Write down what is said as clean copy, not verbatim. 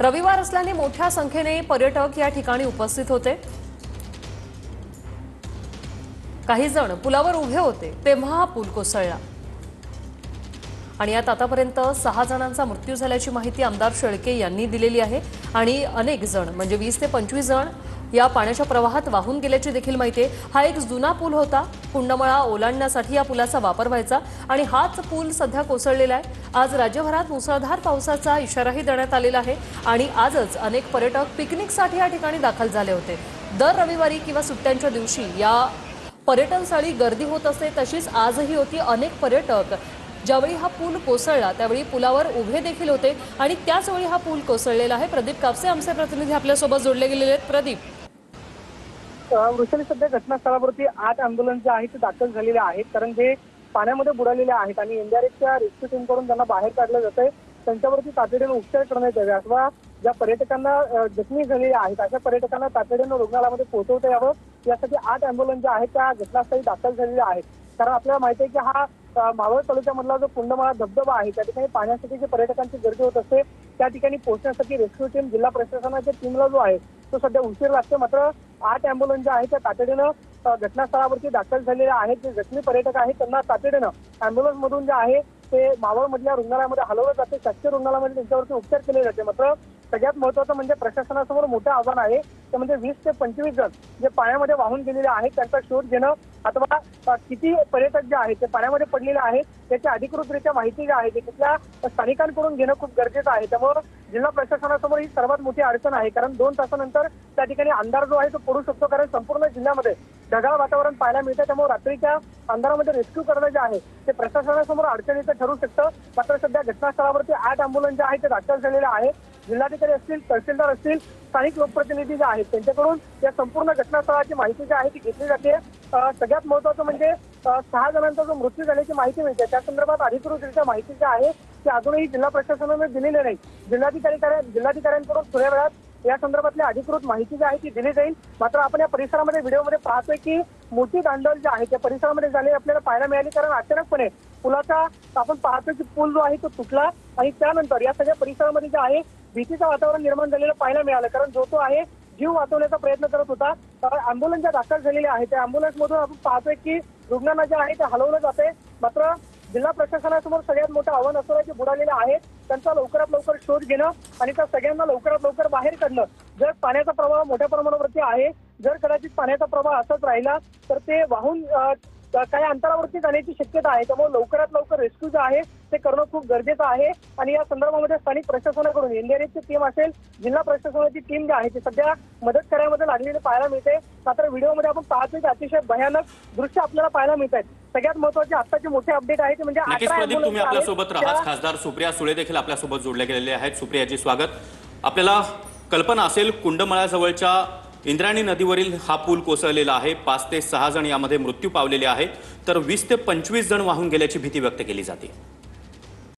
रविवार असल्याने मोठ्या संख्येने पर्यटक या ठिकाणी उपस्थित होते। काही जण पुलावर उभे होते तेव्हा हा पूल कोसळला आणि यात आतापर्यंत 6 जणांचा मृत्यू झाल्याची माहिती आमदार शेळके यांनी दिलेली आहे आणि अनेक जण म्हणजे 20 ते 25 जण या पाण्याच्या प्रवाहात वाहून गेल्याची देखील माहिती आहे। हा एक जुना पूल होता, कुंडमळा ओलांडण्यासाठी या पुलाचा वापर व्हायचा आणि हाच पूल सध्या कोसळलेला आहे। आज राज्यभरात मुसळधार पावसाचा इशाराही देण्यात आलेला आहे आणि आजच अनेक पर्यटक पिकनिकसाठी या ठिकाणी दाखल झाले होते। दर रविवारी किंवा सुट्ट्यांच्या दिवशी या पर्यटनस्थळी गर्दी होत असते, तशीच आजही होती। अनेक पर्यटक ज्यावेळी हा पूल कोसळला त्यावेळी पुलावर उभे देखील होते आणि त्याच वेळी हा पूल कोसळलेला आहे। प्रदीप कापसे आमचे प्रतिनिधी आपल्यासोबत जोडले गेलेले आहेत। प्रदीप, वृषाली, सध्या घटनास्थळावरती 8 अँब्युलन्स जे आहेत ते दाखल झालेले आहेत, कारण जे पाण्यामध्ये बुडालेले आहेत आणि एनडीआरएफच्या रेस्क्यू टीमकडून त्यांना बाहेर काढलं जातंय, त्यांच्यावरती तातडीने उपचार करण्यात यावे अथवा ज्या पर्यटकांना जखमी झालेले आहेत अशा पर्यटकांना तातडीने रुग्णालयामध्ये पोहोचवता यावं, यासाठी 8 अँब्युलन्स ज्या आहेत त्या घटनास्थळी दाखल झालेल्या आहेत। कारण आपल्याला माहिती आहे की हा मावळ तालुक्यामधला जो कुंडमाळा धबधबा आहे त्या ठिकाणी पाहण्यासाठी जे पर्यटकांची गर्दी होत असते त्या ठिकाणी पोहोचण्यासाठी रेस्क्यू टीम, जिल्हा प्रशासनाच्या टीमला जो आहे तो सध्या उशीर लागतो। मात्र 8 अँब्युलन्स ज्या आहेत त्या तातडीनं घटनास्थळावरती दाखल झालेल्या आहेत। जे जखमी पर्यटक आहेत त्यांना तातडीनं अँब्युलन्स मधून जे आहे ते मावळमधल्या रुग्णालयामध्ये हलवलं जाते, शासकीय रुग्णालयामध्ये त्यांच्यावरती उपचार केले जाते। मात्र सगळ्यात महत्त्वाचं म्हणजे प्रशासनासमोर मोठं आव्हान आहे ते म्हणजे 20 ते 25 जण जे पाण्यामध्ये वाहून गेलेले आहेत त्यांचा शोध घेणं अथवा किती पर्यटक जे आहेत ते पाण्यामध्ये पडलेले आहेत त्याची अधिकृतरित्या माहिती जी आहे ते तिथल्या स्थानिकांकडून घेणं खूप गरजेचं आहे। त्यामुळे जिल्हा प्रशासनासमोर ही सर्वात मोठी अडचण आहे, कारण 2 तासानंतर त्या ठिकाणी अंधार जो आहे तो पडू शकतो, कारण संपूर्ण जिल्ह्यामध्ये ढगाळ वातावरण पाहायला मिळतं। त्यामुळे रात्रीच्या अंधारामध्ये रेस्क्यू करणं जे आहे ते प्रशासनासमोर अडचणीचं ठरू शकतं। मात्र सध्या घटनास्थळावरती 8 अँब्युलन्स जे आहेत ते दाखल झालेले आहेत। जिल्हाधिकारी असतील, तहसीलदार असतील, स्थानिक लोकप्रतिनिधी जे आहेत त्यांच्याकडून या संपूर्ण घटनास्थळाची माहिती जी आहे ती घेतली जाते। सगळ्यात महत्त्वाचं म्हणजे 6 जणांचा जो मृत्यू झाल्याची माहिती मिळते त्या संदर्भात अधिकृतरित्या माहिती जी आहे ती अजूनही जिल्हा प्रशासनाने दिलेली नाही। जिल्हाधिकाऱ्यांकडून थोड्या वेळात या संदर्भातली अधिकृत माहिती जी आहे ती दिली जाईल। मात्र आपण या परिसरामध्ये व्हिडिओमध्ये पाहतोय की मोठी दांडल जी आहे त्या परिसरामध्ये झाली आपल्याला पाहायला मिळाली, कारण अचानकपणे पुलाचा आपण पाहतोय की पूल जो आहे तो तुटला आणि त्यानंतर या सगळ्या परिसरामध्ये जे आहे भीतीचं वातावरण निर्माण झालेलं पाहायला मिळालं, कारण जो तो आहे जीव वाचवण्याचा प्रयत्न करत होता। अँब्युलन्स ज्या दाखल झालेल्या आहेत त्या अँब्युलन्स मधून आपण पाहतोय की रुग्णांना जे आहे ते हलवलं जाते। मात्र जिल्हा प्रशासनासमोर सगळ्यात मोठं आव्हान असं की बुडालेले आहेत त्यांचा लवकरात लवकर शोध घेणं आणि त्या सगळ्यांना लवकरात लवकर बाहेर काढणं। जर पाण्याचा प्रवाह मोठ्या प्रमाणावरती आहे, जर कदाचित पाण्याचा प्रवाह असाच राहिला तर ते वाहून काही अंतरावरती जाण्याची शक्यता आहे। त्यामुळे लवकरात लवकर रेस्क्यू जे आहे ते करणं खूप गरजेचं आहे आणि या संदर्भामध्ये स्थानिक प्रशासनाकडून एनडीआरएफची टीम असेल, जिल्हा प्रशासनाची टीम जी आहे ती सध्या मदत करण्यामध्ये लागलेली पाहायला मिळते। मात्र व्हिडिओमध्ये आपण पाहतोय की अतिशय भयानक दृश्य आपल्याला पाहायला मिळत आहेत। सगळ्यात महत्त्वाची आत्ताची मोठी अपडेट आहे ते म्हणजे प्रदीप, तुम्ही आपल्यासोबत राहा। खासदार सुप्रिया सुळे देखील आपल्यासोबत जोडले गेलेले आहेत। सुप्रियाजी, स्वागत। आपल्याला कल्पना असेल कुंडमळ्याजवळच्या इंद्रायणी नदीवरील हा पूल कोसळलेला आहे, 5 ते 6 जण यामध्ये मृत्यू पावलेले आहेत, तर 20 ते 25 जण वाहून गेल्याची भीती व्यक्त केली जाते।